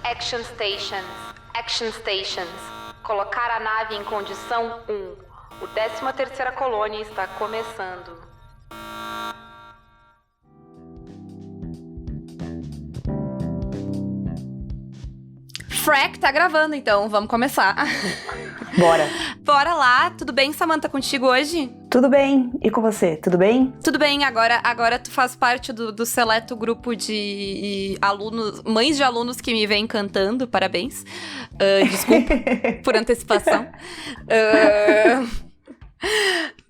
Action Stations. Action Stations. Colocar a nave em condição 1. O 13ª colônia está começando. Frack tá gravando, então vamos começar. Bora. Bora lá. Tudo bem, Samantha, contigo hoje? Tudo bem. E com você? Tudo bem? Tudo bem. Agora tu faz parte do seleto grupo de alunos, mães de alunos que me vêm cantando. Parabéns. Desculpa por antecipação.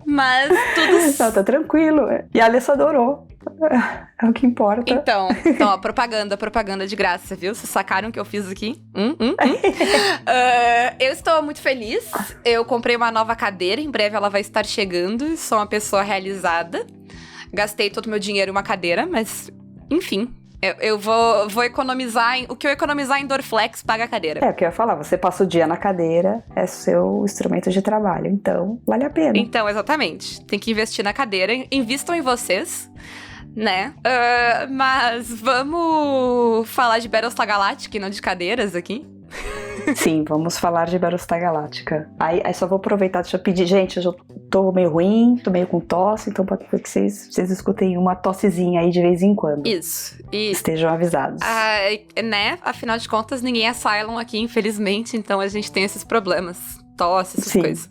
Mas tudo... Não, tá tranquilo. E a Alessa adorou. É o que importa. Então, ó, propaganda de graça, viu? Vocês sacaram o que eu fiz aqui? Eu estou muito feliz. Eu comprei uma nova cadeira, em breve ela vai estar chegando. Sou uma pessoa realizada. Gastei todo o meu dinheiro em uma cadeira, mas, enfim. Eu vou economizar, o que eu economizar em Dorflex, paga a cadeira. É o que eu ia falar, você passa o dia na cadeira, é seu instrumento de trabalho, então vale a pena. Então, exatamente. Tem que investir na cadeira, invistam em vocês, né? Mas vamos falar de Battlestar Galactica e não de cadeiras aqui? Sim, vamos falar de Battlestar Galactica. Aí só vou aproveitar, deixa eu pedir, gente, eu já tô meio ruim, tô meio com tosse, então pode ser que vocês escutem uma tossezinha aí de vez em quando. Isso. Estejam avisados. Né? Afinal de contas, ninguém é Cylon aqui, infelizmente, então a gente tem esses problemas. Tosse, essas Sim. coisas.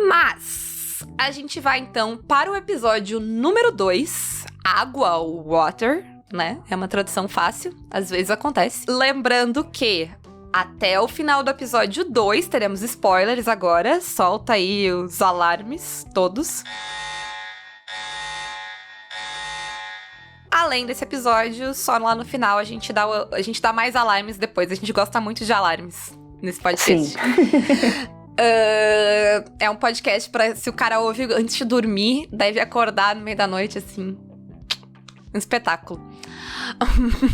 Mas a gente vai então para o episódio número 2, Água ou Water, né? É uma tradução fácil, às vezes acontece. Lembrando que até o final do episódio 2 teremos spoilers agora, solta aí os alarmes todos. Além desse episódio, só lá no final a gente dá mais alarmes depois. A gente gosta muito de alarmes nesse podcast. Sim. É um podcast pra, se o cara ouve antes de dormir, deve acordar no meio da noite, assim. Um espetáculo.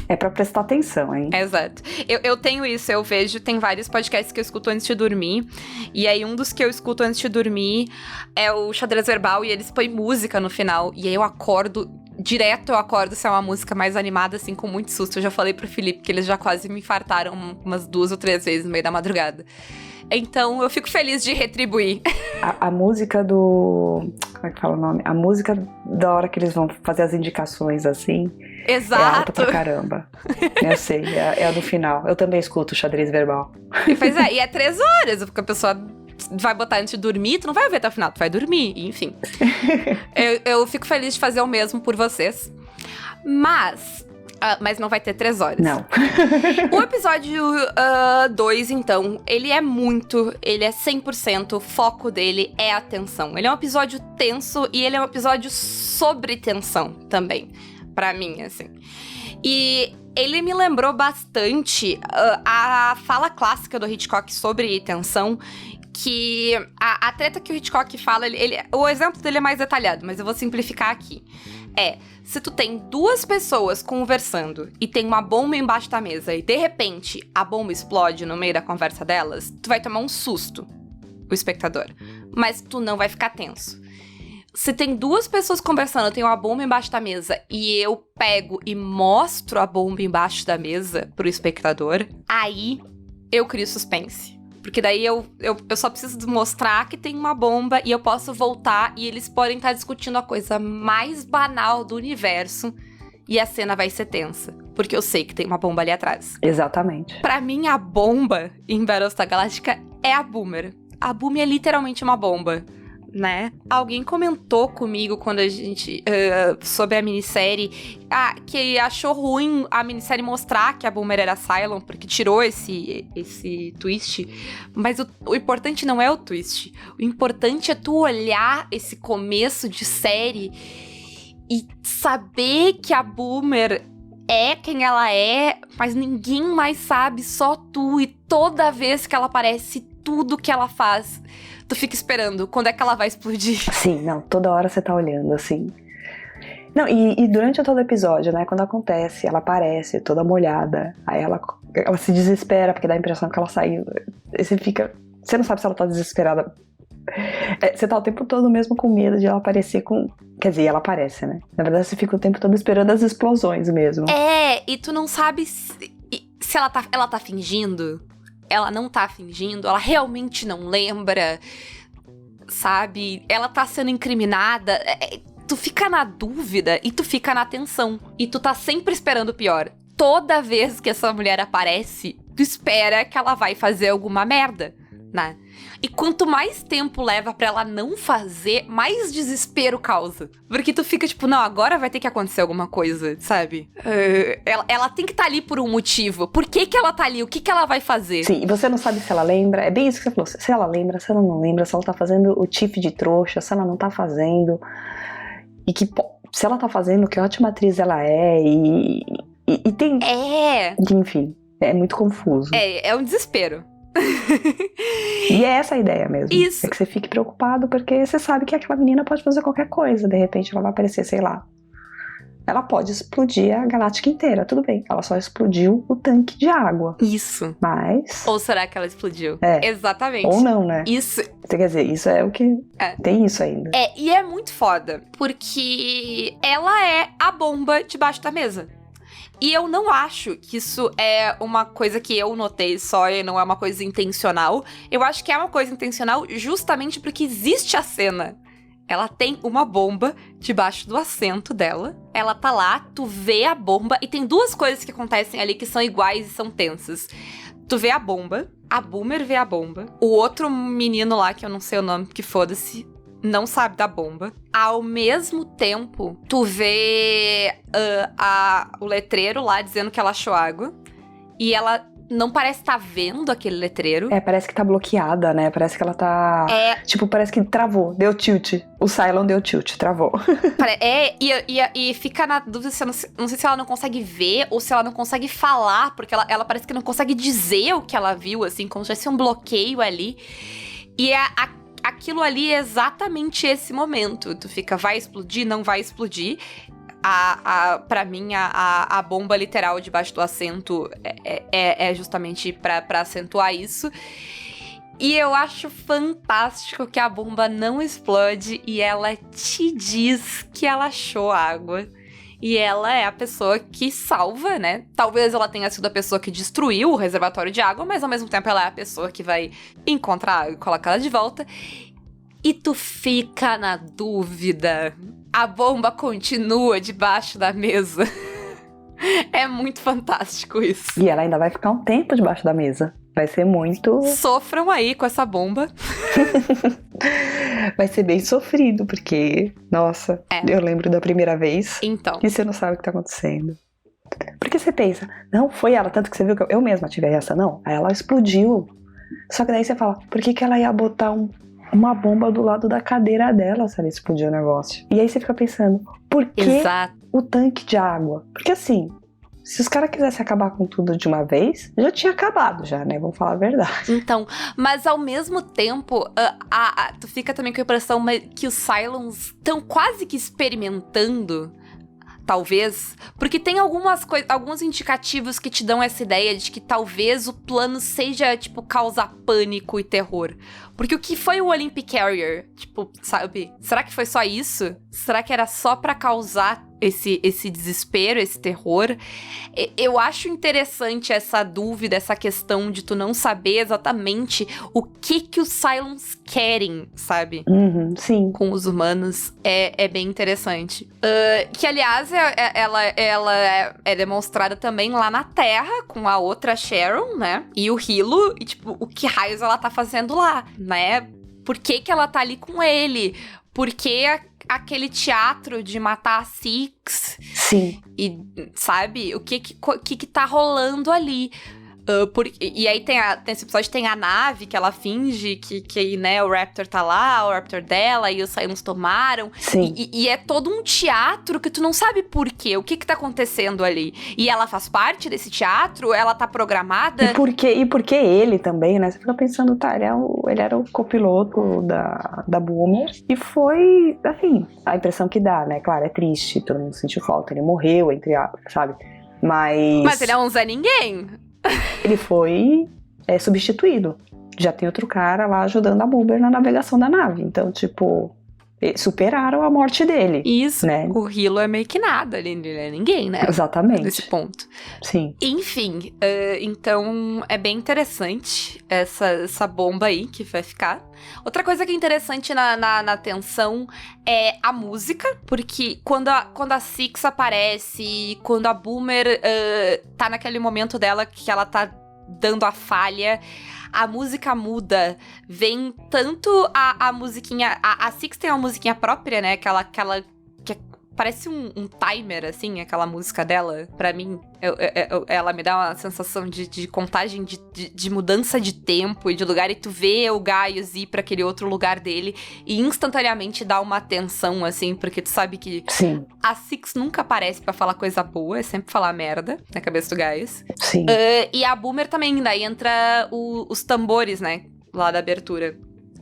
É pra prestar atenção, hein? Exato. Eu tenho isso, eu vejo, tem vários podcasts que eu escuto antes de dormir. E aí, um dos que eu escuto antes de dormir é o Xadrez Verbal, e eles põem música no final. E aí eu acordo, direto eu acordo se é uma música mais animada, assim, com muito susto. Eu já falei pro Felipe que eles já quase me infartaram umas 2 ou 3 vezes no meio da madrugada. Então, eu fico feliz de retribuir. A música do... Como é que fala o nome? A música da hora que eles vão fazer as indicações, assim... Exato. É alta pra caramba. Eu sei, é a do final. Eu também escuto o Xadrez Verbal. Pois é, e é 3 horas, porque a pessoa vai botar antes de dormir, tu não vai ver até o final, tu vai dormir, enfim. Eu fico feliz de fazer o mesmo por vocês. Mas não vai ter 3 horas. Não. O episódio 2, então, ele é 100%, o foco dele é a tensão. Ele é um episódio tenso e ele é um episódio sobre tensão também, pra mim, assim. E ele me lembrou bastante a fala clássica do Hitchcock sobre tensão, que a treta que o Hitchcock fala, o exemplo dele é mais detalhado, mas eu vou simplificar aqui. Se tu tem 2 pessoas conversando e tem uma bomba embaixo da mesa e de repente a bomba explode no meio da conversa delas, tu vai tomar um susto, o espectador, mas tu não vai ficar tenso. Se tem 2 pessoas conversando, tem uma bomba embaixo da mesa e eu pego e mostro a bomba embaixo da mesa pro espectador, aí eu crio suspense. Porque daí eu só preciso mostrar que tem uma bomba e eu posso voltar e eles podem estar discutindo a coisa mais banal do universo e a cena vai ser tensa. Porque eu sei que tem uma bomba ali atrás. Exatamente. Pra mim, a bomba em Battlestar Galactica é a Boomer. A Boomer é literalmente uma bomba, né? Alguém comentou comigo quando a gente... sobre a minissérie... que achou ruim a minissérie mostrar que a Boomer era Cylon, porque tirou esse twist. Mas o importante não é o twist. O importante é tu olhar esse começo de série e saber que a Boomer é quem ela é, mas ninguém mais sabe, só tu. E toda vez que ela aparece, tudo que ela faz, tu fica esperando. Quando é que ela vai explodir? Sim, não, toda hora você tá olhando, assim. Não, e durante todo o episódio, né, quando acontece, ela aparece toda molhada, aí ela se desespera, porque dá a impressão que ela saiu. Aí você não sabe se ela tá desesperada. Você tá o tempo todo mesmo com medo de ela aparecer com... Quer dizer, ela aparece, né? Na verdade, você fica o tempo todo esperando as explosões mesmo. E tu não sabe se se ela tá fingindo, ela não tá fingindo, ela realmente não lembra, sabe? Ela tá sendo incriminada. Tu fica na dúvida e tu fica na tensão. E tu tá sempre esperando o pior. Toda vez que essa mulher aparece, tu espera que ela vai fazer alguma merda, né? E quanto mais tempo leva pra ela não fazer, mais desespero causa. Porque tu fica tipo, não, agora vai ter que acontecer alguma coisa, sabe? Ela tem que estar ali por um motivo. Por que ela tá ali? O que ela vai fazer? Sim, e você não sabe se ela lembra. É bem isso que você falou. Se ela lembra, se ela não lembra, se ela tá fazendo o tiff de trouxa, se ela não tá fazendo. E que se ela tá fazendo, que ótima atriz ela é. E tem... Enfim, é muito confuso. É um desespero. E é essa a ideia mesmo. Isso. É que você fique preocupado porque você sabe que aquela menina pode fazer qualquer coisa. De repente ela vai aparecer, sei lá. Ela pode explodir a galáctica inteira, tudo bem. Ela só explodiu o tanque de água. Isso. Mas... Ou será que ela explodiu? Exatamente. Ou não, né? Isso. Quer dizer, isso é o que... Tem isso ainda. E é muito foda. Porque ela é a bomba debaixo da mesa. E eu não acho que isso é uma coisa que eu notei só e não é uma coisa intencional. Eu acho que é uma coisa intencional justamente porque existe a cena. Ela tem uma bomba debaixo do assento dela. Ela tá lá, tu vê a bomba. E tem duas coisas que acontecem ali que são iguais e são tensas. Tu vê a bomba, a Boomer vê a bomba. O outro menino lá, que eu não sei o nome, que foda-se, não sabe da bomba. Ao mesmo tempo, tu vê o letreiro lá dizendo que ela achou água. E ela não parece estar vendo aquele letreiro. Parece que tá bloqueada, né? Parece que ela tá... Tipo, parece que travou, deu tilt. O Cylon deu tilt, travou. E fica na dúvida, não sei se ela não consegue ver ou se ela não consegue falar, porque ela parece que não consegue dizer o que ela viu, assim, como se tivesse um bloqueio ali. E aquilo ali é exatamente esse momento. Tu fica, vai explodir, não vai explodir. Pra mim, a bomba literal debaixo do assento é justamente pra acentuar isso. E eu acho fantástico que a bomba não explode e ela te diz que ela achou água. E ela é a pessoa que salva, né? Talvez ela tenha sido a pessoa que destruiu o reservatório de água, mas ao mesmo tempo ela é a pessoa que vai encontrar a água e colocar ela de volta. E tu fica na dúvida. A bomba continua debaixo da mesa. É muito fantástico isso. E ela ainda vai ficar um tempo debaixo da mesa. Vai ser muito... Sofram aí com essa bomba. Vai ser bem sofrido, porque... Nossa, eu lembro da primeira vez. Então. E você não sabe o que tá acontecendo. Porque você pensa, não, foi ela, tanto que você viu que eu mesma tive essa, não. Aí ela explodiu. Só que daí você fala, por que ela ia botar uma bomba do lado da cadeira dela se ela explodir o negócio? E aí você fica pensando, por que o tanque de água? Porque assim, se os caras quisessem acabar com tudo de uma vez, já tinha acabado já, né? Vamos falar a verdade. Então, mas ao mesmo tempo, tu fica também com a impressão que os Cylons estão quase que experimentando, talvez, porque tem alguns indicativos que te dão essa ideia de que talvez o plano seja, tipo, causar pânico e terror. Porque o que foi o Olympic Carrier? Tipo, sabe? Será que foi só isso? Será que era só pra causar esse desespero, esse terror? Eu acho interessante essa dúvida, essa questão de tu não saber exatamente o que os Cylons querem, sabe? Sim. Com os humanos. É bem interessante. Que, aliás, ela é demonstrada também lá na Terra, com a outra Sharon, né? E o Hilo, e tipo, o que raios ela tá fazendo lá, né? Por que ela tá ali com ele? Por que aquele teatro de matar a Six? Sim. E, sabe, o que tá rolando ali? E aí nesse episódio tem a nave que ela finge que né, o Raptor tá lá, o Raptor dela, e os Cylons tomaram. Sim. E é todo um teatro que tu não sabe por quê, o que tá acontecendo ali. E ela faz parte desse teatro? Ela tá programada? E por que ele também, né? Você fica pensando, tá, ele era o copiloto da Boomer. E foi, assim, a impressão que dá, né? Claro, é triste, todo mundo sentiu falta, ele morreu, sabe? Mas ele é um Zé Ninguém. Ele foi substituído. Já tem outro cara lá ajudando a Boomer na navegação da nave. Então, tipo, superaram a morte dele. Isso, né? O Hilo é meio que nada, ele é ninguém, né? Exatamente. Nesse ponto. Sim. Enfim, então é bem interessante essa bomba aí que vai ficar. Outra coisa que é interessante na tensão é a música, porque quando a Six aparece, quando a Boomer tá naquele momento dela que ela tá dando a falha, a música muda, vem tanto a musiquinha... A Six tem uma musiquinha própria, né? Aquela que parece um timer, assim, aquela música dela. Pra mim, ela me dá uma sensação de contagem, de mudança de tempo e de lugar. E tu vê o Gaius ir pra aquele outro lugar dele e instantaneamente dá uma tensão, assim, porque tu sabe que Sim. a Six nunca aparece pra falar coisa boa, é sempre falar merda na cabeça do Gaius. Sim. E a Boomer também, daí entra os tambores, né, lá da abertura.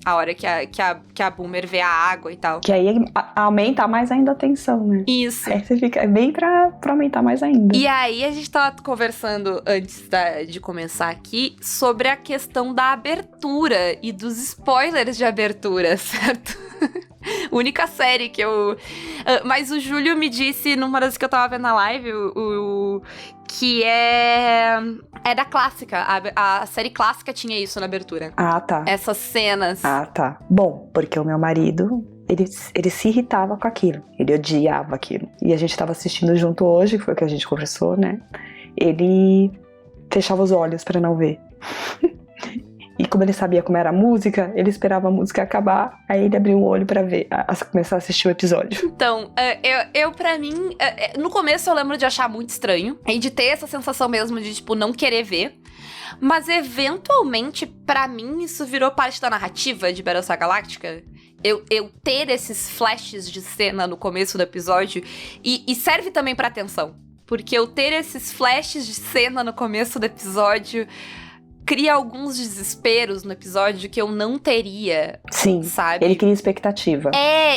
A hora que a Boomer vê a água e tal. Que aí aumenta mais ainda a tensão, né? Isso. Aí você fica bem pra aumentar mais ainda. E aí a gente tava conversando antes de começar aqui sobre a questão da abertura e dos spoilers de abertura, certo? Única série que eu... Mas o Júlio me disse, numa das que eu tava vendo na live, que é da clássica. A série clássica tinha isso na abertura. Ah, tá. Essas cenas. Ah, tá. Bom, porque o meu marido, ele se irritava com aquilo. Ele odiava aquilo. E a gente tava assistindo junto hoje, que foi o que a gente conversou, né? Ele fechava os olhos pra não ver. E como ele sabia como era a música, ele esperava a música acabar, aí ele abriu o olho pra ver, começar a assistir o episódio. Então, eu pra mim, no começo eu lembro de achar muito estranho, e de ter essa sensação mesmo de, tipo, não querer ver, mas eventualmente, pra mim, isso virou parte da narrativa de Battlestar Galactica. Eu ter esses flashes de cena no começo do episódio, e serve também pra atenção, porque eu ter esses flashes de cena no começo do episódio cria alguns desesperos no episódio que eu não teria. Sim, sabe? Ele cria expectativa.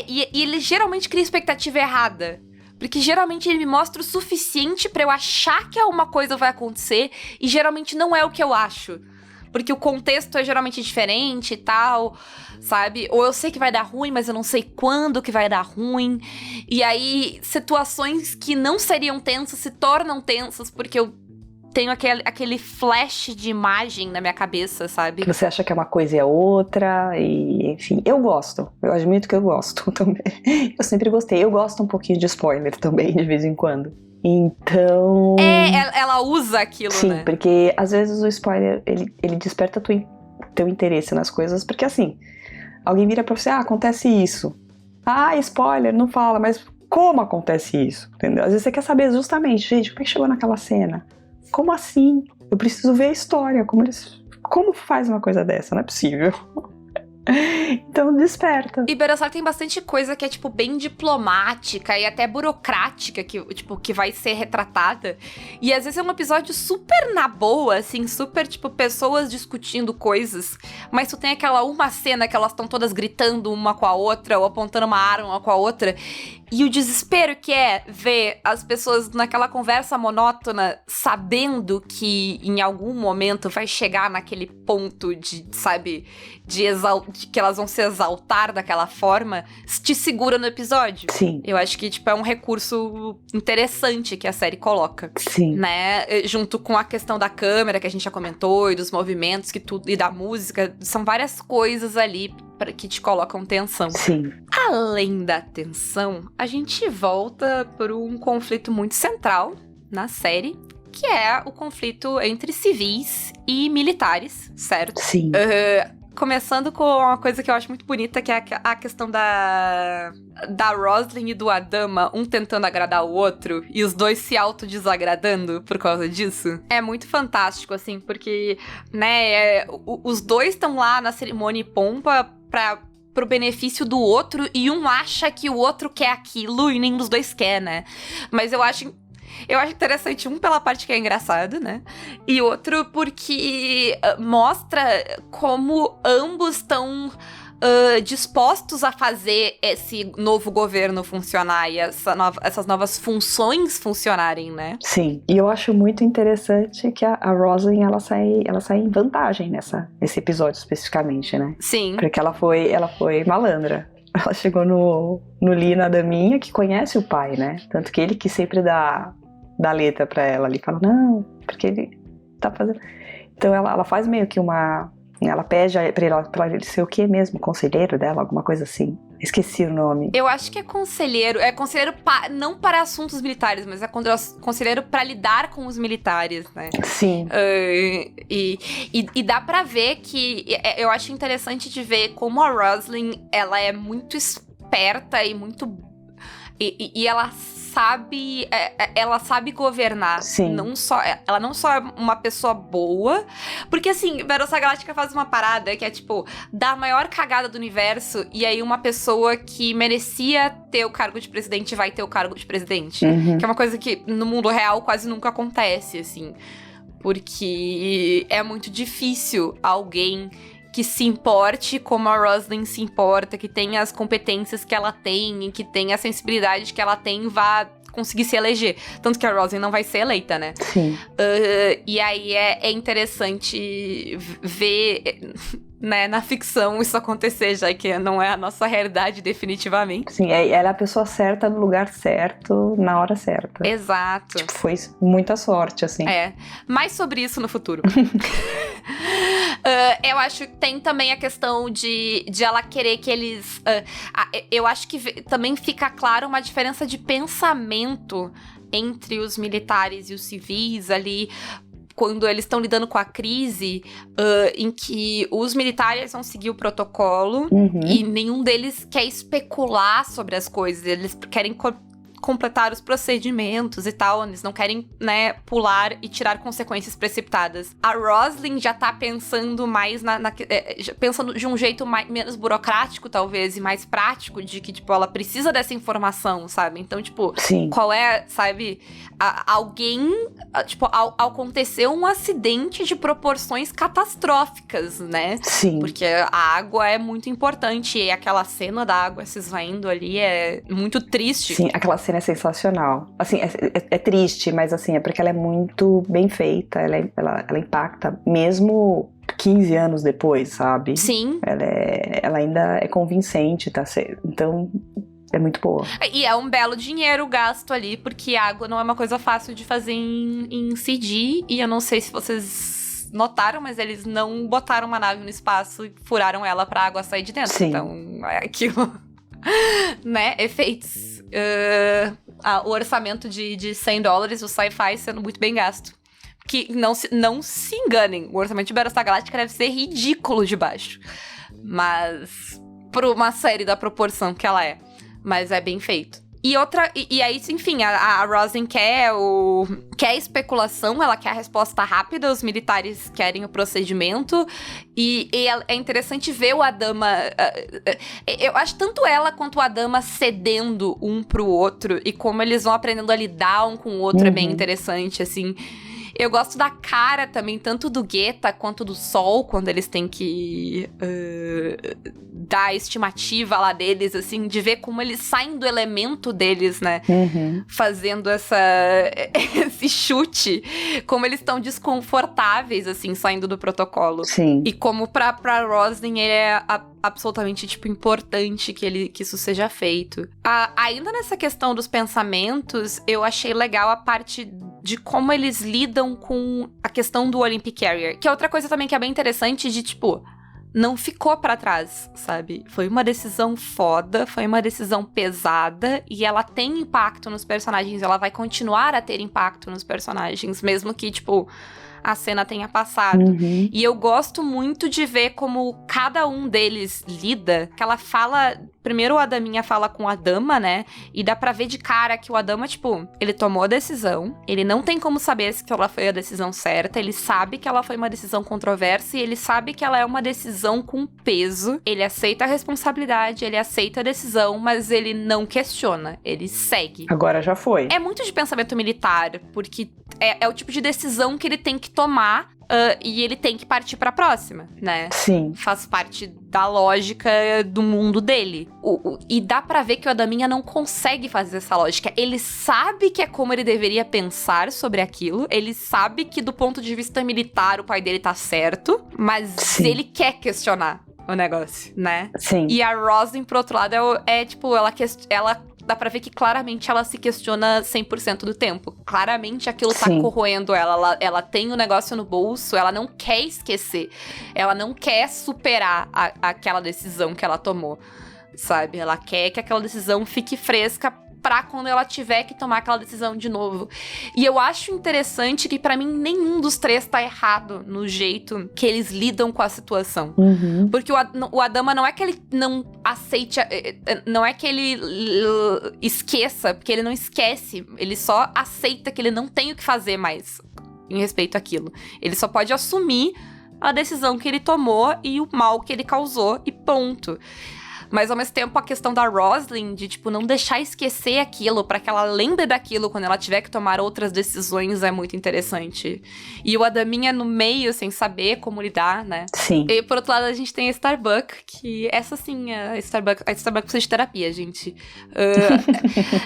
E ele geralmente cria expectativa errada. Porque geralmente ele me mostra o suficiente pra eu achar que alguma coisa vai acontecer e geralmente não é o que eu acho. Porque o contexto é geralmente diferente e tal, sabe? Ou eu sei que vai dar ruim, mas eu não sei quando que vai dar ruim. E aí, situações que não seriam tensas se tornam tensas porque eu tenho aquele flash de imagem na minha cabeça, sabe? Você acha que é uma coisa e é outra, e enfim, eu gosto. Eu admito que eu gosto também. Eu sempre gostei. Eu gosto um pouquinho de spoiler também, de vez em quando. Então... ela usa aquilo, sim, né? Sim, porque às vezes o spoiler, ele desperta teu interesse nas coisas, porque assim, alguém vira pra você, acontece isso. Spoiler, não fala, mas como acontece isso? Entendeu? Às vezes você quer saber justamente, gente, como é que chegou naquela cena? Como assim? Eu preciso ver a história. Como faz uma coisa dessa? Não é possível. Então desperta. E Battlestar tem bastante coisa que é, tipo, bem diplomática e até burocrática, que vai ser retratada. E às vezes é um episódio super na boa, assim, super, tipo, pessoas discutindo coisas. Mas tu tem aquela uma cena que elas estão todas gritando uma com a outra, ou apontando uma arma uma com a outra. E o desespero que é ver as pessoas naquela conversa monótona, sabendo que em algum momento vai chegar naquele ponto de, sabe, de que elas vão se exaltar daquela forma, te segura no episódio. Sim. Eu acho que, tipo, é um recurso interessante que a série coloca. Sim. Né? Junto com a questão da câmera, que a gente já comentou, e dos movimentos, e da música. São várias coisas ali que te colocam tensão. Sim. Além da tensão, a gente volta por um conflito muito central na série, que é o conflito entre civis e militares, certo? Sim. Começando com uma coisa que eu acho muito bonita, que é a questão da Roslin e do Adama, um tentando agradar o outro, e os dois se autodesagradando por causa disso. É muito fantástico, assim, porque, né, os dois estão lá na cerimônia e pompa pro benefício do outro, e um acha que o outro quer aquilo, e nenhum dos dois quer, né? Mas eu acho interessante, um pela parte que é engraçado, né? E outro porque mostra como ambos estão dispostos a fazer esse novo governo funcionar e essas novas funções funcionarem, né? Sim, e eu acho muito interessante que a Roslin, ela sai em vantagem nesse episódio especificamente, né? Sim. Porque ela foi malandra. Ela chegou no Lee e na Daminha, que conhece o pai, né? Tanto que ele que sempre dá letra pra ela ali. Fala, não, porque ele tá fazendo... Então ela faz meio que uma... Ela pede pra ele ser o quê mesmo? Conselheiro dela? Alguma coisa assim. Esqueci o nome. Eu acho que é conselheiro. É conselheiro não para assuntos militares, mas é conselheiro para lidar com os militares, né? Sim. E dá pra ver que... Eu acho interessante de ver como a Roslin, ela é muito esperta e muito... E ela sabe governar. Sim. Ela não só é uma pessoa boa, porque assim, Battlestar Galactica faz uma parada que é tipo, dá a maior cagada do universo, e aí uma pessoa que merecia ter o cargo de presidente vai ter o cargo de presidente. Uhum. Que é uma coisa que no mundo real quase nunca acontece, assim. Porque é muito difícil alguém que se importe como a Roslin se importa, que tenha as competências que ela tem e que tenha a sensibilidade que ela tem, vá conseguir se eleger. Tanto que a Roslin não vai ser eleita, né? Sim. E aí é interessante ver, né, na ficção isso acontecer, já que não é a nossa realidade definitivamente. Sim, ela é a pessoa certa no lugar certo, na hora certa. Exato. Tipo, foi muita sorte, assim. Mais sobre isso no futuro. Eu acho que tem também a questão de ela querer que eles... eu acho que também fica claro uma diferença de pensamento entre os militares e os civis ali, quando eles estão lidando com a crise, em que os militares vão seguir o protocolo e nenhum deles quer especular sobre as coisas, eles querem completar os procedimentos e tal, eles não querem, né, pular e tirar consequências precipitadas. A Roslin já tá pensando mais pensando de um jeito menos burocrático, talvez, e mais prático, de que, tipo, ela precisa dessa informação, sabe? Então, tipo, Sim. Qual é, sabe, alguém, tipo, acontecer um acidente de proporções catastróficas, né? Sim. Porque a água é muito importante, e aquela cena da água se esvaindo ali é muito triste. Sim, aquela cena é sensacional. Assim, é triste, mas assim, é porque ela é muito bem feita, ela impacta mesmo 15 anos depois, sabe? Sim. Ela ainda é convincente, tá certo? Então, é muito boa. E é um belo dinheiro gasto ali, porque água não é uma coisa fácil de fazer em CG, e eu não sei se vocês notaram, mas eles não botaram uma nave no espaço e furaram ela pra água sair de dentro. Sim. Então, é aquilo... né, efeitos. O orçamento de $100, o sci-fi sendo muito bem gasto. Que não se enganem, o orçamento de Battlestar Galactica deve ser ridículo de baixo. Mas, por uma série da proporção que ela é. Mas é bem feito. E aí, enfim, a Roslin quer especulação, ela quer a resposta rápida, os militares querem o procedimento, e é interessante ver o Adama... eu acho tanto ela quanto o Adama cedendo um pro outro, e como eles vão aprendendo a lidar um com o outro, é bem interessante, assim... Eu gosto da cara também, tanto do Geta quanto do Sol, quando eles têm que dar a estimativa lá deles, assim, de ver como eles saem do elemento deles, né? Fazendo esse chute, como eles estão desconfortáveis, assim, saindo do protocolo. Sim. E como pra Roslin ele é absolutamente, tipo, importante que isso seja feito. Ainda nessa questão dos pensamentos, eu achei legal a parte de como eles lidam com a questão do Olympic Carrier, que é outra coisa também que é bem interessante de, tipo, não ficou pra trás, sabe? Foi uma decisão foda, foi uma decisão pesada, e ela tem impacto nos personagens, ela vai continuar a ter impacto nos personagens, mesmo que, tipo... a cena tenha passado. E eu gosto muito de ver como cada um deles lida, que ela fala... Primeiro a Daminha fala com a Dama, né? E dá pra ver de cara que o Adama, tipo... ele tomou a decisão, ele não tem como saber se ela foi a decisão certa, ele sabe que ela foi uma decisão controversa e ele sabe que ela é uma decisão com peso. Ele aceita a responsabilidade, ele aceita a decisão, mas ele não questiona, ele segue. Agora já foi. É muito de pensamento militar, porque é o tipo de decisão que ele tem que tomar e ele tem que partir pra próxima, né? Sim. Faz parte da lógica do mundo dele. E dá pra ver que o Adaminha não consegue fazer essa lógica. Ele sabe que é como ele deveria pensar sobre aquilo, ele sabe que do ponto de vista militar o pai dele tá certo, mas Sim. ele quer questionar. o negócio, né? Sim. E a Roslyn, por outro lado, tipo, ela dá pra ver que claramente ela se questiona 100% do tempo. Claramente aquilo tá Sim. corroendo ela. Ela tem o negócio no bolso, ela não quer esquecer. Ela não quer superar aquela decisão que ela tomou, sabe? Ela quer que aquela decisão fique fresca pra quando ela tiver que tomar aquela decisão de novo. E eu acho interessante que pra mim nenhum dos três tá errado no jeito que eles lidam com a situação. Uhum. Porque o Adama não é que ele não aceite, não é que ele esqueça, porque ele não esquece, ele só aceita que ele não tem o que fazer mais em respeito àquilo. Ele só pode assumir a decisão que ele tomou e o mal que ele causou e ponto. Mas, ao mesmo tempo, a questão da Roslyn de, tipo, não deixar esquecer aquilo pra que ela lembre daquilo quando ela tiver que tomar outras decisões é muito interessante. E o Adaminha no meio, sem saber como lidar, né? Sim. E, por outro lado, a gente tem a Starbuck, que essa, sim, a Starbuck precisa de terapia, gente.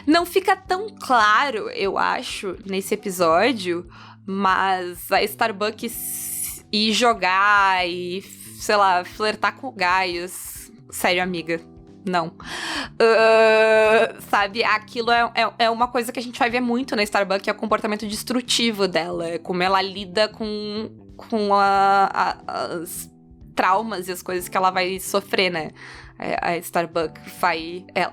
Não fica tão claro, eu acho, nesse episódio, mas a Starbuck ir jogar e, sei lá, flertar com o Gaius... Sério, amiga. Não. Sabe, aquilo é uma coisa que a gente vai ver muito na Starbuck, que é o comportamento destrutivo dela. Como ela lida com as traumas e as coisas que ela vai sofrer, né? A Starbuck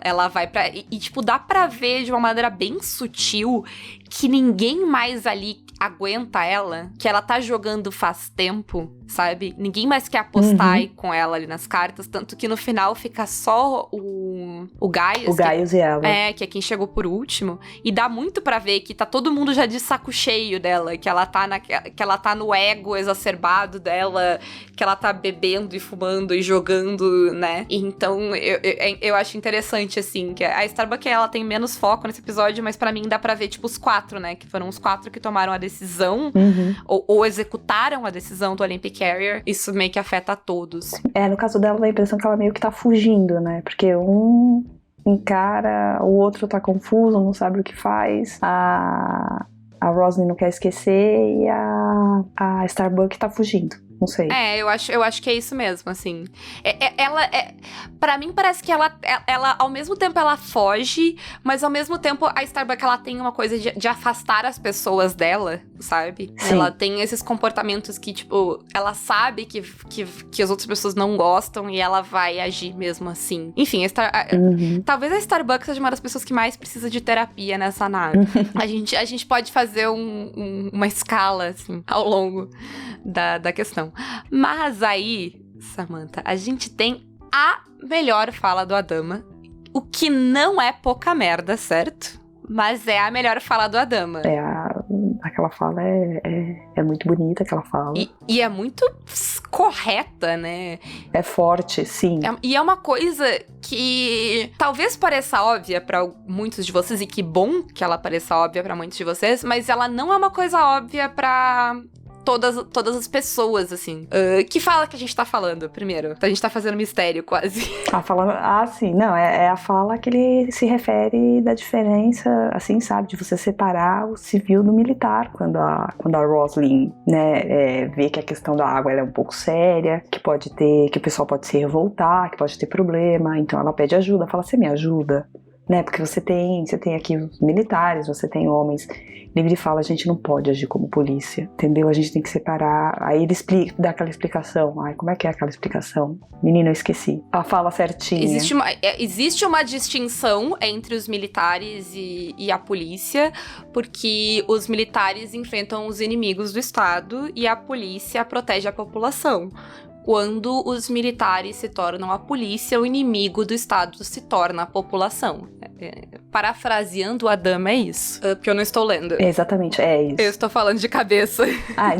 ela vai pra... E, tipo, dá pra ver de uma maneira bem sutil que ninguém mais ali aguenta ela, que ela tá jogando faz tempo, sabe? Ninguém mais quer apostar com ela ali nas cartas, tanto que no final fica só o Gaius. O Gaius e ela. Que é quem chegou por último. E dá muito pra ver que tá todo mundo já de saco cheio dela, que ela tá no ego exacerbado dela, que ela tá bebendo e fumando e jogando, né? Então, eu acho interessante, assim, que a Starbuck, ela tem menos foco nesse episódio, mas pra mim dá pra ver, tipo, os 4, né? Que foram os 4 que tomaram a decisão, ou executaram a decisão do Olympic Carrier. Isso meio que afeta a todos. No caso dela, dá a impressão que ela meio que tá fugindo, né? Porque um encara, o outro tá confuso, não sabe o que faz. A Roslyn não quer esquecer e a Starbuck tá fugindo. Não sei. Eu acho que é isso mesmo, assim. Pra mim, parece que ela, ao mesmo tempo, ela foge, mas ao mesmo tempo, a Starbuck, ela tem uma coisa de afastar as pessoas dela, sabe? Sim. Ela tem esses comportamentos que, tipo, ela sabe que as outras pessoas não gostam e ela vai agir mesmo assim. Enfim, talvez a Starbuck seja uma das pessoas que mais precisa de terapia nessa nave. A gente pode fazer uma escala, assim, ao longo da questão. Mas aí, Samantha, a gente tem a melhor fala do Adama, o que não é pouca merda, certo? Mas é a melhor fala do Adama. Aquela fala é muito bonita, aquela fala. E é muito correta, né? É forte, sim. E é uma coisa que talvez pareça óbvia pra muitos de vocês, e que bom que ela pareça óbvia pra muitos de vocês, mas ela não é uma coisa óbvia pra... Todas as pessoas, assim. Que fala que a gente tá falando, primeiro? A gente tá fazendo mistério, quase. A fala... sim. Não, é a fala que ele se refere da diferença, assim, sabe? De você separar o civil do militar. Quando a Roslyn, né, vê que a questão da água ela é um pouco séria, que o pessoal pode se revoltar, que pode ter problema. Então ela pede ajuda, fala, você me ajuda? Né? Porque você tem aqui os militares, você tem homens. Ele fala, a gente não pode agir como polícia, entendeu? A gente tem que separar. Aí ele dá aquela explicação. Ai, como é que é aquela explicação? Menina, eu esqueci. Ela fala certinho. Existe uma distinção entre os militares e a polícia, porque os militares enfrentam os inimigos do Estado e a polícia protege a população. Quando os militares se tornam a polícia, o inimigo do Estado se torna a população. Parafraseando o Adama, é isso. Porque eu não estou lendo. Exatamente, é isso. Eu estou falando de cabeça.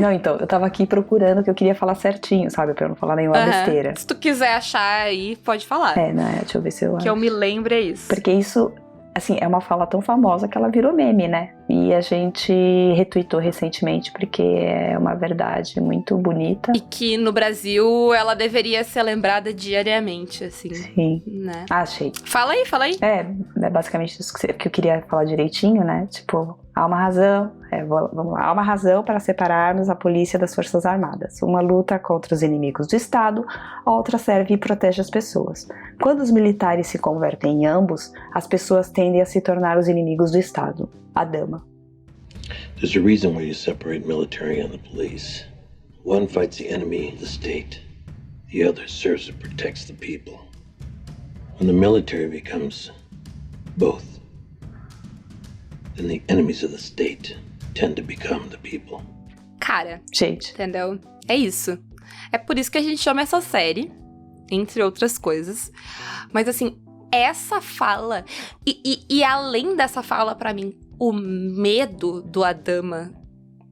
Não, então, eu tava aqui procurando que eu queria falar certinho, sabe? Pra eu não falar nenhuma besteira. Se tu quiser achar aí, pode falar. Deixa eu ver se eu acho. Que eu me lembre é isso. Porque isso... Assim, é uma fala tão famosa que ela virou meme, né? E a gente retweetou recentemente porque é uma verdade muito bonita. E que no Brasil ela deveria ser lembrada diariamente, assim. Sim. Né? Achei. Fala aí. É basicamente isso que eu queria falar direitinho, né? Tipo, há uma razão, vamos lá, há uma razão para separarmos a polícia das Forças Armadas. Uma luta contra os inimigos do Estado, a outra serve e protege as pessoas. Quando os militares se convertem em ambos, as pessoas tendem a se tornar os inimigos do Estado. A dama. There's a reason why you separate military and the police. One fights the enemy, the state. The other serves and protects the people. When the military becomes both, then the enemies of the state tend to become the people. Cara, gente, entendeu? É isso. É por isso que a gente chama essa série, entre outras coisas. Mas assim, essa fala, e além dessa fala pra mim, o medo do Adama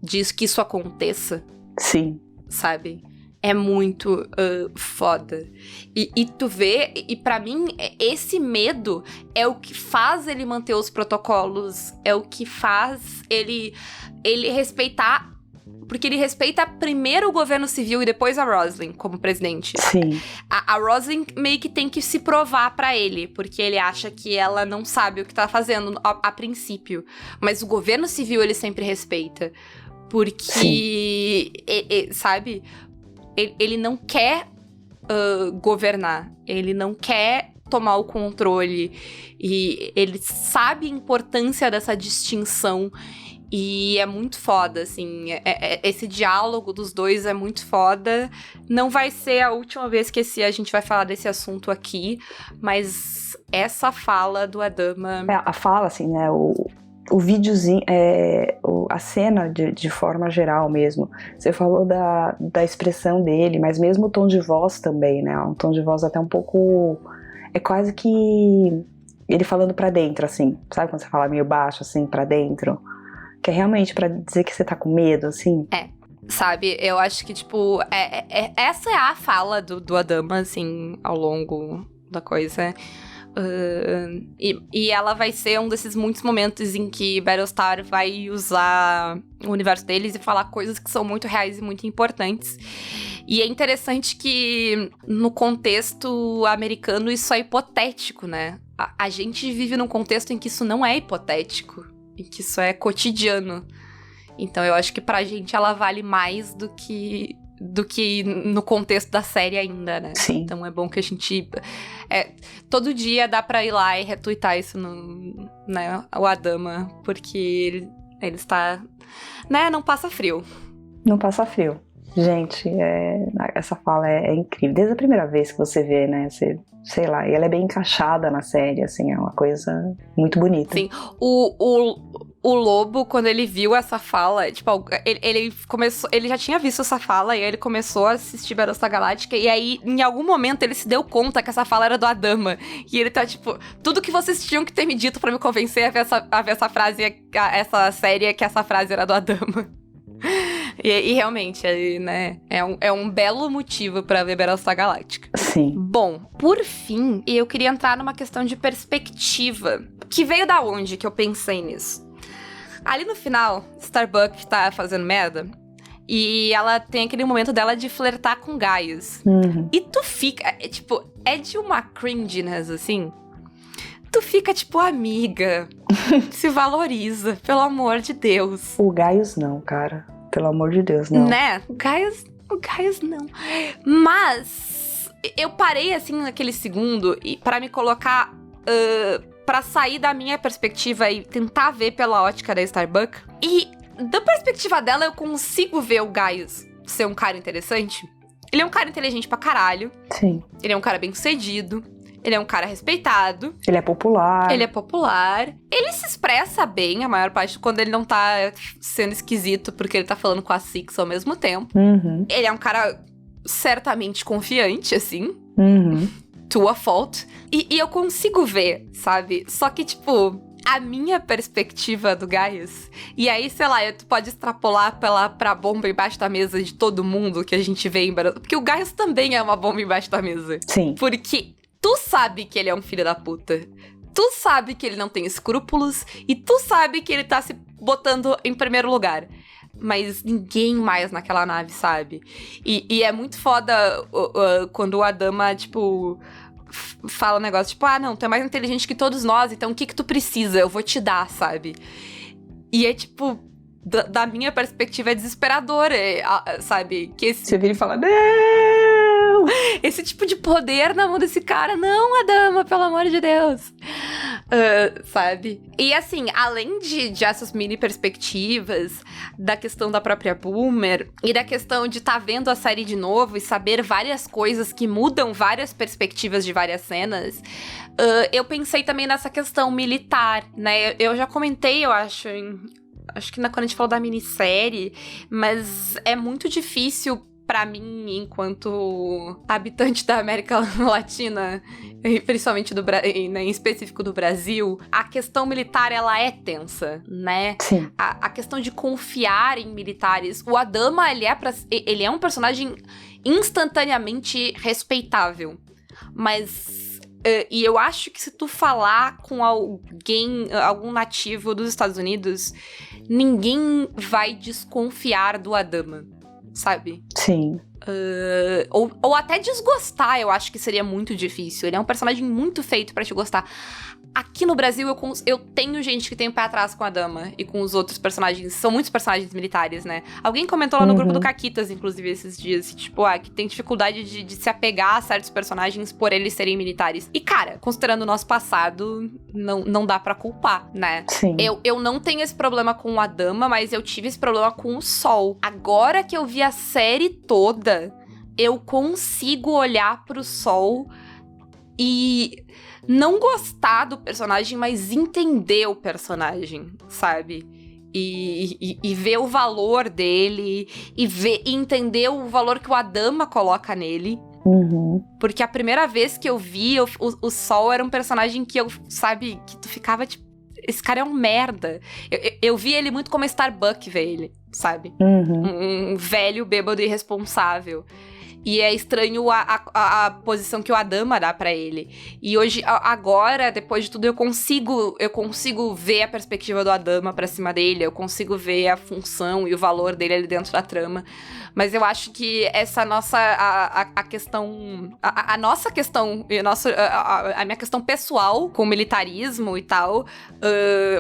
diz que isso aconteça. Sim. Sabe? É muito foda. E tu vê, e pra mim, esse medo é o que faz ele manter os protocolos, é o que faz ele respeitar, porque ele respeita primeiro o governo civil e depois a Roslin como presidente. Sim. A Roslin meio que tem que se provar pra ele, porque ele acha que ela não sabe o que tá fazendo a princípio. Mas o governo civil ele sempre respeita. Porque, sabe, ele não quer governar, ele não quer tomar o controle, e ele sabe a importância dessa distinção, e é muito foda, assim, esse diálogo dos dois é muito foda. Não vai ser a última vez que a gente vai falar desse assunto aqui, mas essa fala do Adama... A fala, assim, né, o videozinho, a cena de forma geral mesmo. Você falou da expressão dele, mas mesmo o tom de voz também, né? Um tom de voz até um pouco... É quase que ele falando pra dentro, assim. Sabe quando você fala meio baixo, assim, pra dentro? Que é realmente pra dizer que você tá com medo, assim. Sabe? Eu acho que, tipo... essa é a fala do Adama, assim, ao longo da coisa... E ela vai ser um desses muitos momentos em que Battlestar vai usar o universo deles e falar coisas que são muito reais e muito importantes. E é interessante que no contexto americano isso é hipotético, né? A gente vive num contexto em que isso não é hipotético, em que isso é cotidiano. Então eu acho que pra gente ela vale mais do que no contexto da série ainda, né? Sim. Então é bom que a gente... todo dia dá pra ir lá e retweetar isso né, o Adama, porque ele está... Né, não passa frio. Não passa frio. Gente, essa fala é incrível. Desde a primeira vez que você vê, né? Sei lá, e ela é bem encaixada na série, assim, é uma coisa muito bonita. Sim, o Lobo, quando ele viu essa fala, tipo, ele já tinha visto essa fala, e aí ele começou a assistir Battlestar Galactica, e aí, em algum momento, ele se deu conta que essa fala era do Adama, e ele tá, tipo, tudo que vocês tinham que ter me dito pra me convencer a ver essa frase, essa série, é que essa frase era do Adama. E realmente, né, é um belo motivo pra ver Battlestar Galactica. Sim. Bom, por fim, eu queria entrar numa questão de perspectiva. Que veio da onde que eu pensei nisso? Ali no final, Starbuck tá fazendo merda, e ela tem aquele momento dela de flertar com Gaius. Uhum. E tu fica, é de uma cringiness, assim. Tu fica, tipo, amiga, se valoriza, pelo amor de Deus. O Gaius não, cara. Pelo amor de Deus, não. Né? O Gaius não. Mas eu parei, assim, naquele segundo pra me colocar... pra sair da minha perspectiva e tentar ver pela ótica da Starbuck. E da perspectiva dela, eu consigo ver o Gaius ser um cara interessante. Ele é um cara inteligente pra caralho. Sim. Ele é um cara bem sucedido. Ele é um cara respeitado. Ele é popular. Ele se expressa bem a maior parte quando ele não tá sendo esquisito porque ele tá falando com a Six ao mesmo tempo. Uhum. Ele é um cara certamente confiante, assim. Uhum. To a fault. E eu consigo ver, sabe? Só que, tipo, a minha perspectiva do Gaius... E aí, sei lá, tu pode extrapolar pra bomba embaixo da mesa de todo mundo que a gente vê em... Porque o Gaius também é uma bomba embaixo da mesa. Sim. Porque tu sabe que ele é um filho da puta. Tu sabe que ele não tem escrúpulos. E tu sabe que ele tá se botando em primeiro lugar. Mas ninguém mais naquela nave, sabe? E é muito foda quando o Adama, tipo, fala um negócio, tipo, não, tu é mais inteligente que todos nós, então o que tu precisa? Eu vou te dar, sabe? E é tipo, da minha perspectiva, é desesperador, sabe? Que Você vira e fala, não! Esse tipo de poder na mão desse cara, não, Adama, pelo amor de Deus. Sabe? E assim, além de essas mini perspectivas, da questão da própria Boomer, e da questão de estar vendo a série de novo e saber várias coisas que mudam várias perspectivas de várias cenas, eu pensei também nessa questão militar, né? Eu já comentei, eu acho que quando a gente falou da minissérie, mas é muito difícil pra mim, enquanto habitante da América Latina, principalmente em específico do Brasil, a questão militar, ela é tensa, né? Sim. A questão de confiar em militares. O Adama, ele é um personagem instantaneamente respeitável. Mas... e eu acho que se tu falar com algum nativo dos Estados Unidos, ninguém vai desconfiar do Adama, sabe? Sim. Ou até desgostar, eu acho que seria muito difícil. Ele é um personagem muito feito pra te gostar. Aqui no Brasil, eu tenho gente que tem o pé atrás com a Dama e com os outros personagens. São muitos personagens militares, né? Alguém comentou lá no grupo do Caquitas, inclusive, esses dias. Tipo, que tem dificuldade de se apegar a certos personagens por eles serem militares. E, cara, considerando o nosso passado, não dá pra culpar, né? Sim. Eu não tenho esse problema com a Dama, mas eu tive esse problema com o Sol. Agora que eu vi a série toda, eu consigo olhar pro Sol e não gostar do personagem, mas entender o personagem, sabe? E ver o valor dele, e entender o valor que o Adama coloca nele. Uhum. Porque a primeira vez que eu vi, o Sol era um personagem que sabe, que tu ficava tipo, esse cara é um merda. Eu vi ele muito como Starbuck, vê ele, sabe? Uhum. Um velho bêbado irresponsável. E é estranho a posição que o Adama dá pra ele. E hoje, agora, depois de tudo, eu consigo ver a perspectiva do Adama pra cima dele. Eu consigo ver a função e o valor dele ali dentro da trama. Mas eu acho que essa nossa... A questão... A nossa questão... A minha questão pessoal com o militarismo e tal...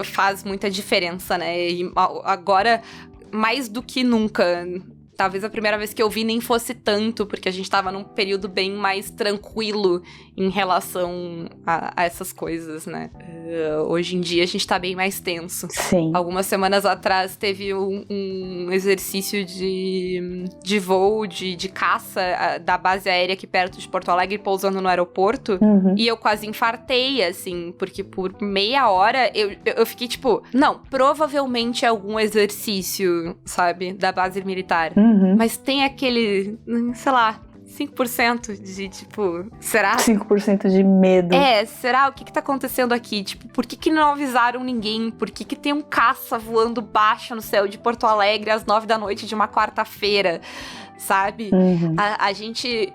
faz muita diferença, né? E agora, mais do que nunca... Talvez a primeira vez que eu vi nem fosse tanto, porque a gente tava num período bem mais tranquilo em relação a essas coisas, né? Hoje em dia a gente tá bem mais tenso. Sim. Algumas semanas atrás teve um exercício de voo, de caça da base aérea aqui perto de Porto Alegre, pousando no aeroporto. Uhum. E eu quase infartei, assim, porque por meia hora eu fiquei tipo, não, provavelmente é algum exercício, sabe, da base militar. Uhum. Mas tem aquele, sei lá, 5% de, tipo, será? 5% de medo. Será? O que tá acontecendo aqui? Tipo, por que não avisaram ninguém? Por que tem um caça voando baixo no céu de Porto Alegre às 9 da noite de uma quarta-feira? Sabe? Uhum. A gente...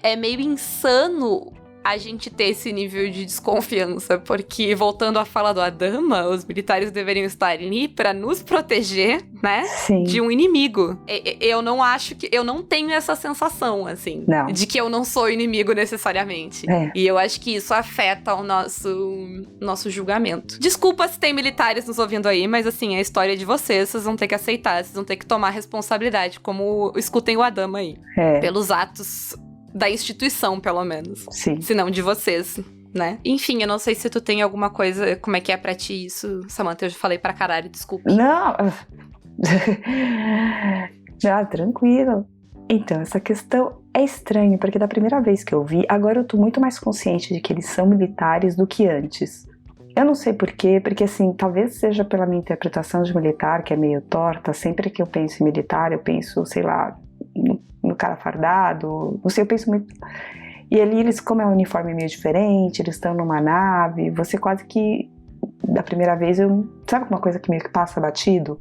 é meio insano a gente ter esse nível de desconfiança, porque, voltando à fala do Adama, os militares deveriam estar ali pra nos proteger, né? Sim. De um inimigo. Eu não acho que... Eu não tenho essa sensação, assim, Não. de que eu não sou inimigo necessariamente. E eu acho que isso afeta o nosso julgamento. Desculpa se tem militares nos ouvindo aí, mas, assim, é a história de vocês vão ter que aceitar, vocês vão ter que tomar responsabilidade, como escutem o Adama aí. Pelos atos... da instituição, pelo menos. Sim. Se não de vocês, né? Enfim, eu não sei se tu tem alguma coisa... Como é que é pra ti isso? Samantha, eu já falei pra caralho, desculpa. Não. Tranquilo. Então, essa questão é estranha, porque da primeira vez que eu vi, agora eu tô muito mais consciente de que eles são militares do que antes. Eu não sei porquê, porque assim, talvez seja pela minha interpretação de militar, que é meio torta. Sempre que eu penso em militar, eu penso, sei lá... no cara fardado, não sei, eu penso muito... E ali eles, como é um uniforme meio diferente, eles estão numa nave, você quase que, da primeira vez, sabe uma coisa que meio que passa batido?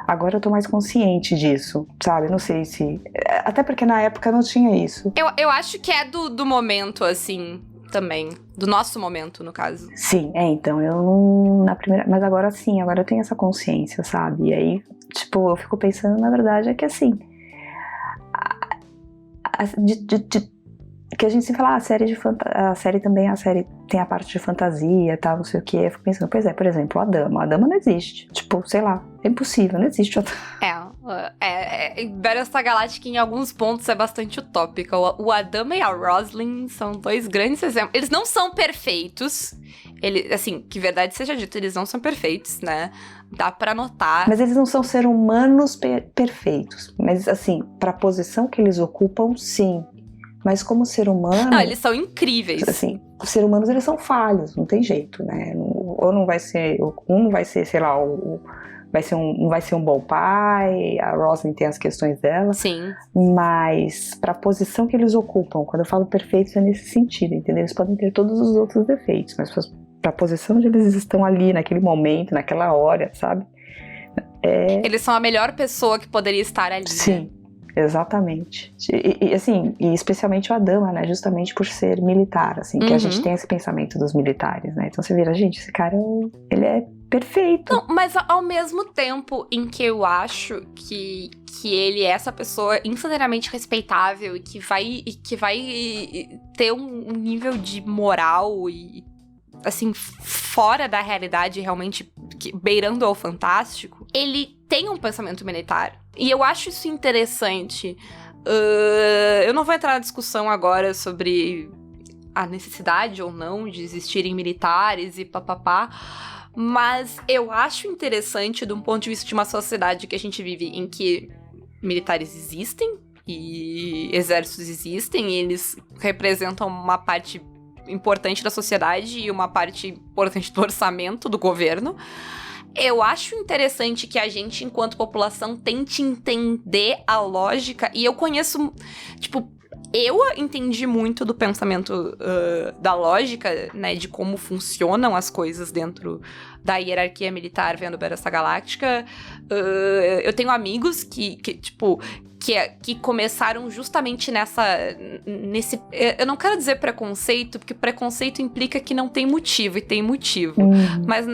Agora eu tô mais consciente disso, sabe? Não sei se... Até porque na época não tinha isso. Eu acho que é do momento, assim... também. Do nosso momento, no caso. Sim, então, eu não... Na primeira, mas agora sim, agora eu tenho essa consciência, sabe? E aí, tipo, eu fico pensando, na verdade, é que assim... que a gente se fala, a série também, a série tem a parte de fantasia e tal, não sei o que. Eu fico pensando, pois é, por exemplo, a dama não existe. Tipo, sei lá, é impossível, não existe. Battlestar Galactica em alguns pontos é bastante utópica. O Adama e a Roslin são dois grandes exemplos. Eles não são perfeitos. Assim, que verdade seja dita, eles não são perfeitos, né? Dá pra notar. Mas eles não são seres humanos perfeitos. Mas, assim, pra posição que eles ocupam, sim. Mas como ser humano... Não, eles são incríveis. Assim, os seres humanos, eles são falhos, não tem jeito, né? Ou não vai ser... não vai ser, sei lá, não vai ser um bom pai, a Roslin tem as questões dela. Sim. Mas pra posição que eles ocupam, quando eu falo perfeitos é nesse sentido, entendeu? Eles podem ter todos os outros defeitos, mas pra posição onde eles estão ali, naquele momento, naquela hora, sabe? Eles são a melhor pessoa que poderia estar ali. Sim. Né? Exatamente. E especialmente o Adama, né? Justamente por ser militar, assim, que a gente tem esse pensamento dos militares, né? Então você vira, gente, esse cara, ele é perfeito. Não, mas ao mesmo tempo em que eu acho que ele é essa pessoa instantaneamente respeitável e que vai ter um nível de moral e, assim, fora da realidade, realmente, beirando ao fantástico, ele tem um pensamento militar. E eu acho isso interessante. Eu não vou entrar na discussão agora sobre a necessidade ou não de existirem militares e papapá, mas eu acho interessante de um ponto de vista de uma sociedade que a gente vive em que militares existem e exércitos existem, e eles representam uma parte importante da sociedade e uma parte importante do orçamento do governo. Eu acho interessante que a gente, enquanto população, tente entender a lógica. E eu conheço, tipo, eu entendi muito do pensamento da lógica, né, de como funcionam as coisas dentro da hierarquia militar vendo Battlestar Galactica. Eu tenho amigos que começaram justamente nesse... Eu não quero dizer preconceito, porque preconceito implica que não tem motivo, e tem motivo. Mas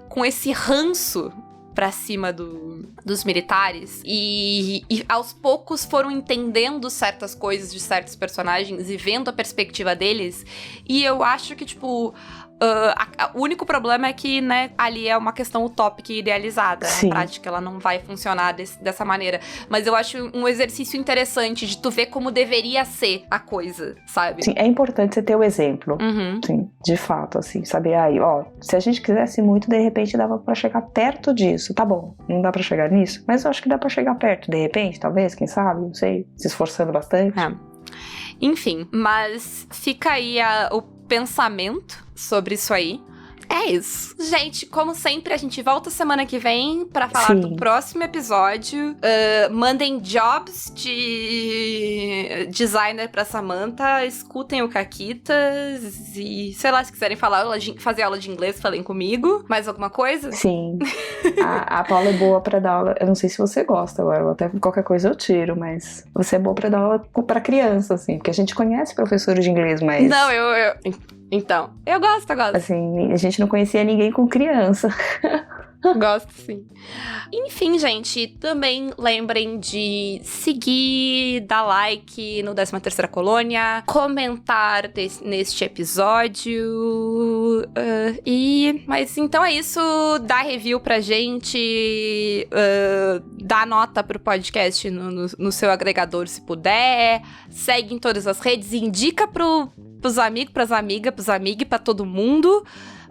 com esse ranço pra cima dos militares, e aos poucos foram entendendo certas coisas de certos personagens e vendo a perspectiva deles, e eu acho que, tipo... o único problema é que, né, ali é uma questão utópica e idealizada. Sim. Na prática, ela não vai funcionar dessa maneira. Mas eu acho um exercício interessante de tu ver como deveria ser a coisa, sabe? Sim, é importante você ter o exemplo. Sim, de fato, assim, saber aí, ó, se a gente quisesse muito, de repente dava pra chegar perto disso. Tá bom, não dá pra chegar nisso, mas eu acho que dá pra chegar perto, de repente, talvez, quem sabe, não sei, se esforçando bastante. Enfim, mas fica aí o pensamento sobre isso aí. É isso. Gente, como sempre, a gente volta semana que vem pra falar do próximo episódio. Mandem jobs de designer pra Samantha, escutem o Caquitas e, sei lá, se quiserem fazer aula de inglês, falem comigo. Mais alguma coisa? Sim. A Paula é boa pra dar aula. Eu não sei se você gosta agora, até qualquer coisa eu tiro, mas você é boa pra dar aula pra criança, assim, porque a gente conhece professores de inglês, mas... Não, Então, eu gosto. Assim, a gente não conhecia ninguém com criança. Gosto, sim. Enfim, gente, também lembrem de seguir, dar like no 13ª Colônia, comentar neste episódio. Mas então é isso. Dá review pra gente, dá nota pro podcast no seu agregador se puder. Segue em todas as redes, indica pros amigos, pras amigas, pros amigos, pra todo mundo.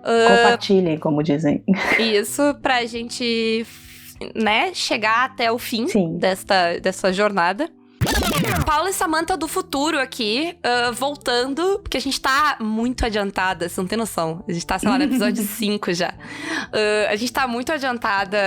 Compartilhem, como dizem. Isso, pra gente, né, chegar até o fim dessa jornada. Paula e Samantha do futuro aqui, voltando, porque a gente tá muito adiantada, você não tem noção. A gente tá, sei lá, no episódio 5 já. A gente tá muito adiantada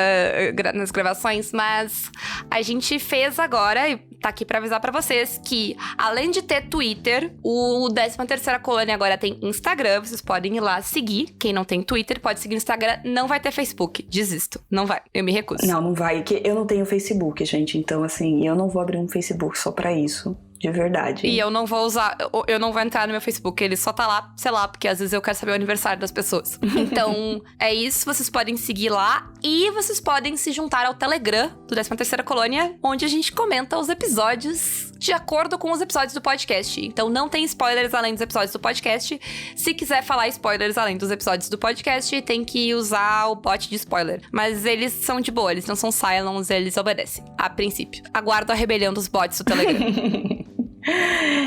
nas gravações, mas a gente fez agora, e tá aqui pra avisar pra vocês, que além de ter Twitter, o 13ª Colônia agora tem Instagram, vocês podem ir lá seguir. Quem não tem Twitter pode seguir no Instagram, não vai ter Facebook, desisto, não vai, eu me recuso. Não vai, que eu não tenho Facebook, gente, então assim, eu não vou abrir um Facebook só pra isso. De verdade. E eu não vou entrar no meu Facebook, ele só tá lá, sei lá, porque às vezes eu quero saber o aniversário das pessoas. Então, é isso, vocês podem seguir lá e vocês podem se juntar ao Telegram do 13ª Colônia, onde a gente comenta os episódios de acordo com os episódios do podcast. Então, não tem spoilers além dos episódios do podcast. Se quiser falar spoilers além dos episódios do podcast, tem que usar o bot de spoiler. Mas eles são de boa, eles não são Cylons, eles obedecem, a princípio. Aguardo a rebelião dos bots do Telegram.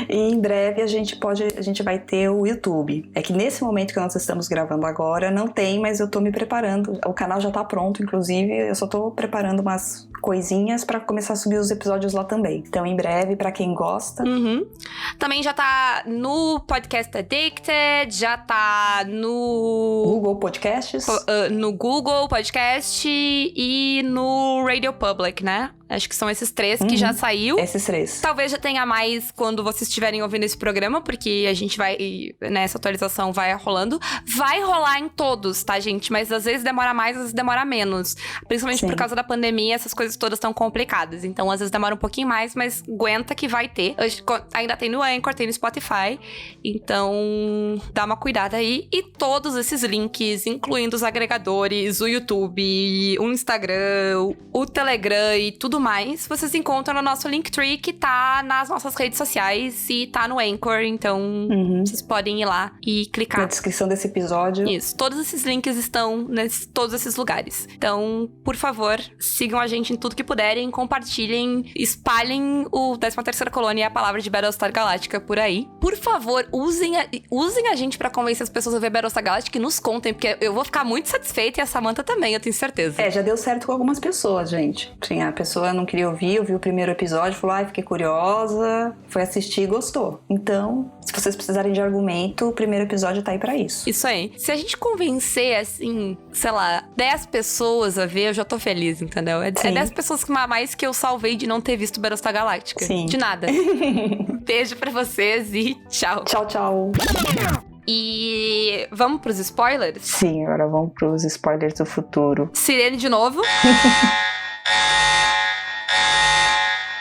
E em breve a gente vai ter o YouTube. É que nesse momento que nós estamos gravando agora, não tem, mas eu tô me preparando. O canal já tá pronto, inclusive, eu só tô preparando umas coisinhas pra começar a subir os episódios lá também. Então, em breve, pra quem gosta. Também já tá no Podcast Addicted, já tá no Google Podcasts. No Google Podcast e no Radio Public, né? Acho que são esses 3 que já saiu. Esses 3. Talvez já tenha mais quando vocês estiverem ouvindo esse programa, porque a gente vai, né, essa atualização vai rolando. Vai rolar em todos, tá, gente? Mas às vezes demora mais, às vezes demora menos. Principalmente por causa da pandemia, essas coisas todas estão complicadas. Então, às vezes demora um pouquinho mais, mas aguenta que vai ter. Ainda tem no Anchor, tem no Spotify. Então, dá uma cuidada aí. E todos esses links, incluindo os agregadores, o YouTube, o Instagram, o Telegram e tudo mais, vocês encontram no nosso Linktree, que tá nas nossas redes sociais e tá no Anchor, então vocês podem ir lá e clicar. Na descrição desse episódio. Isso, todos esses links estão todos esses lugares. Então, por favor, sigam a gente em tudo que puderem, compartilhem, espalhem o 13ª Colônia e a palavra de Battlestar Galactica por aí. Por favor, usem a gente pra convencer as pessoas a ver Battlestar Galactica e nos contem, porque eu vou ficar muito satisfeita e a Samantha também, eu tenho certeza. Já deu certo com algumas pessoas, gente. Sim, a pessoa não queria ouvir, ouviu o primeiro episódio, falou, fiquei curiosa, foi assistir e gostou. Então, se vocês precisarem de argumento, o primeiro episódio tá aí pra isso. Isso aí. Se a gente convencer, assim, sei lá, 10 pessoas a ver, eu já tô feliz, entendeu? É 10 pessoas a mais que eu salvei de não ter visto Battlestar Galactica. Sim. De nada. Beijo pra vocês e tchau. Tchau, tchau. E vamos pros spoilers? Sim, agora vamos pros spoilers do futuro. Sirene de novo.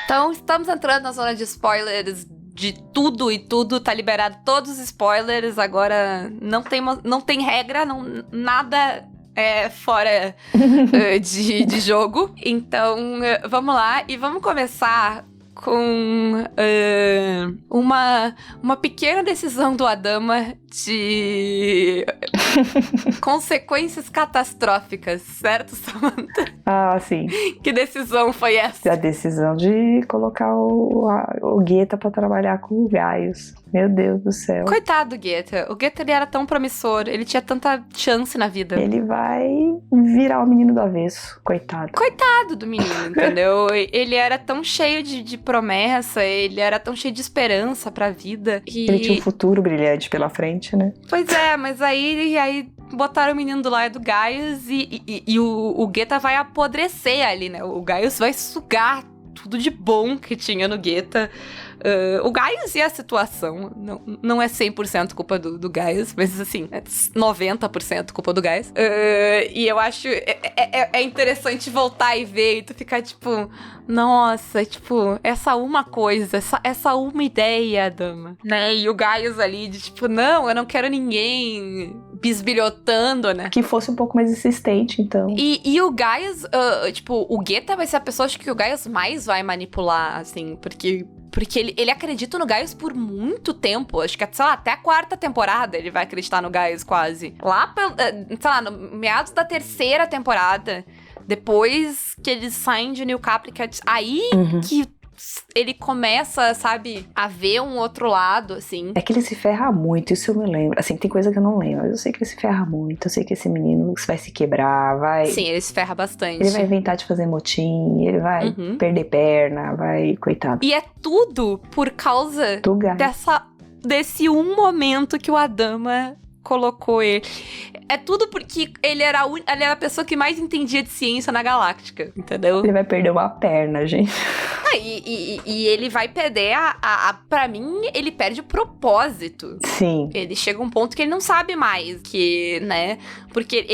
Então, estamos entrando na zona de spoilers de tudo e tudo. Tá liberado todos os spoilers. Agora não tem regra, nada é fora de jogo. Então, vamos lá e vamos começar com uma pequena decisão do Adama de consequências catastróficas, certo, Samantha? Ah, sim. Que decisão foi essa? A decisão de colocar o Guetta pra trabalhar com o Gaius. Meu Deus do céu. Coitado do Guetta. O Guetta, ele era tão promissor, ele tinha tanta chance na vida. Ele vai virar o menino do avesso, coitado. Coitado do menino, entendeu? Ele era tão cheio de promessa, ele era tão cheio de esperança pra vida. Ele tinha um futuro brilhante pela frente, né? Pois é, mas aí botaram o menino do lado do Gaius e o Guetta vai apodrecer ali, né? O Gaius vai sugar tudo de bom que tinha no Guetta. O Gaius e a situação não é 100% culpa do Gaius, mas assim, é 90% culpa do Gaius. E eu acho é interessante voltar e ver e tu ficar tipo, nossa, tipo, essa uma coisa, essa uma ideia, dama, né? E o Gaius ali de tipo, não, eu não quero ninguém bisbilhotando, né? Que fosse um pouco mais insistente, então. E o Gaius, tipo, o Guetta vai ser a pessoa, acho que o Gaius mais vai manipular, assim, porque ele acredita no Gaius por muito tempo. Acho que, sei lá, até a 4ª temporada ele vai acreditar no Gaius quase. Lá, sei lá, no meados da 3ª temporada, depois que eles saem de New Caprica, aí que ele começa, sabe, a ver um outro lado, assim. É que ele se ferra muito, isso eu me lembro. Assim, tem coisa que eu não lembro, mas eu sei que ele se ferra muito. Eu sei que esse menino vai se quebrar, vai... Sim, ele se ferra bastante. Ele vai inventar de fazer motim, ele vai perder perna, vai... Coitado. E é tudo por causa desse um momento que o Adama colocou ele. É tudo porque ele era a pessoa que mais entendia de ciência na galáctica, entendeu? Ele vai perder uma perna, gente. E ele vai perder pra mim, ele perde o propósito. Sim. Ele chega a um ponto que ele não sabe mais que, né? Porque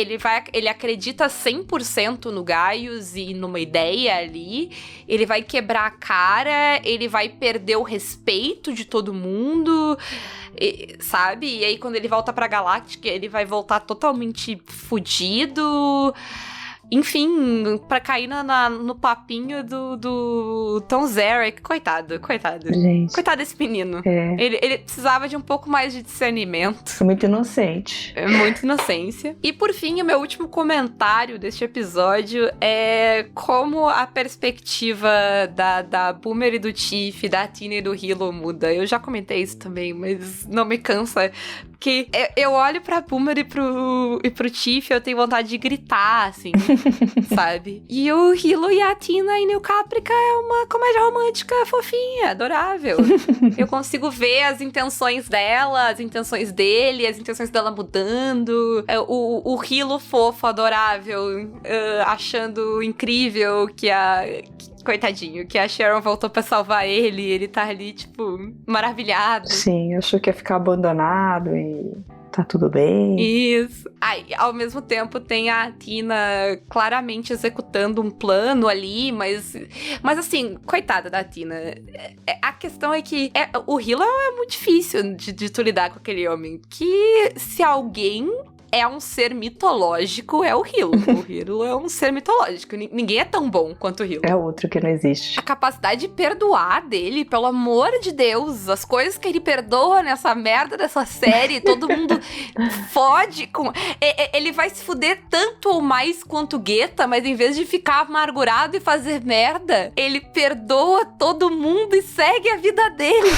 ele acredita 100% no Gaius e numa ideia ali. Ele vai quebrar a cara, ele vai perder o respeito de todo mundo, sabe? E aí quando ele volta pra Galáctica, ele vai voltar totalmente fudido. Enfim, pra cair no papinho do Tom Zarek. Coitado. Gente. Coitado desse menino. É. Ele precisava de um pouco mais de discernimento. Foi muito inocente. É muita inocência. E por fim, o meu último comentário deste episódio é como a perspectiva da Boomer e do Tiff, da Tina e do Hilo muda. Eu já comentei isso também, mas não me cansa. Porque eu olho pra Boomer e pro Tiff, eu tenho vontade de gritar, assim, sabe? E o Hilo e a Tina em New Caprica é uma comédia romântica fofinha, adorável. Eu consigo ver as intenções dela, as intenções dele, as intenções dela mudando. O Hilo fofo, adorável, achando incrível que coitadinho, que a Sharon voltou pra salvar ele tá ali, tipo, maravilhado. Sim, achou que ia ficar abandonado e tá tudo bem. Isso. Ao mesmo tempo tem a Tina claramente executando um plano ali, mas assim, coitada da Tina. A questão é que o Hilo é muito difícil de tu lidar com aquele homem, que se alguém é um ser mitológico, é o Hilo. O Hilo é um ser mitológico. Ninguém é tão bom quanto o Hilo. É outro que não existe. A capacidade de perdoar dele, pelo amor de Deus, as coisas que ele perdoa nessa merda dessa série, todo mundo fode com... Ele vai se fuder tanto ou mais quanto o Geta, mas em vez de ficar amargurado e fazer merda, ele perdoa todo mundo e segue a vida dele.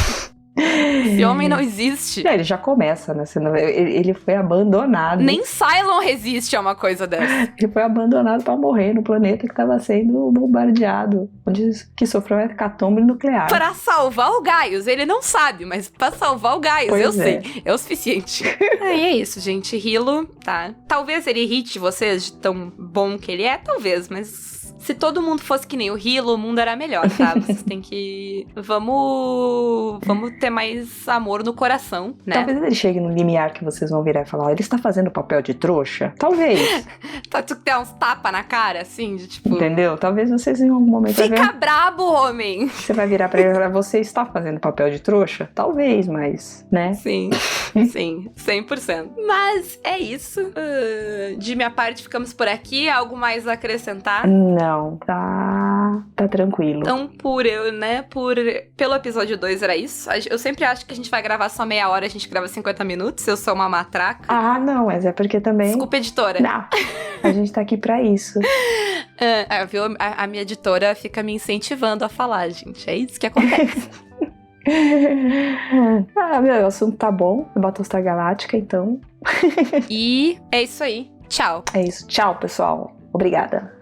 Esse homem não existe. Ele já começa, né? Ele foi abandonado. Nem Cylon resiste a uma coisa dessa. Ele foi abandonado pra morrer no planeta que estava sendo bombardeado, onde que sofreu uma hecatombe nuclear. Pra salvar o Gaius. Ele não sabe, mas pra salvar o Gaius, pois eu sei. É o suficiente. E é isso, gente. Hilo, tá. Talvez ele irrite vocês de tão bom que ele é, talvez, mas... Se todo mundo fosse que nem o Hilo, o mundo era melhor, tá? Vocês têm que... Vamos ter mais amor no coração, né? Talvez ele chegue no limiar que vocês vão virar e falar, ele está fazendo papel de trouxa? Talvez. Tu ter uns tapas na cara, assim, de tipo... Entendeu? Talvez vocês em algum momento... Fica brabo, homem! Você vai virar pra ele e falar, você está fazendo papel de trouxa? Talvez, mas, né? Sim, 100%. Mas é isso. De minha parte, ficamos por aqui. Algo mais a acrescentar? Não, tá tranquilo. Então, pelo episódio 2 era isso. Eu sempre acho que a gente vai gravar só meia hora, a gente grava 50 minutos, eu sou uma matraca. Ah, não, mas é porque também... Desculpa, editora. Não, a gente tá aqui pra isso. Viu? A minha editora fica me incentivando a falar, gente. É isso que acontece. Meu, o assunto tá bom, Battlestar Galáctica, então. E é isso aí. Tchau. É isso, tchau, pessoal. Obrigada.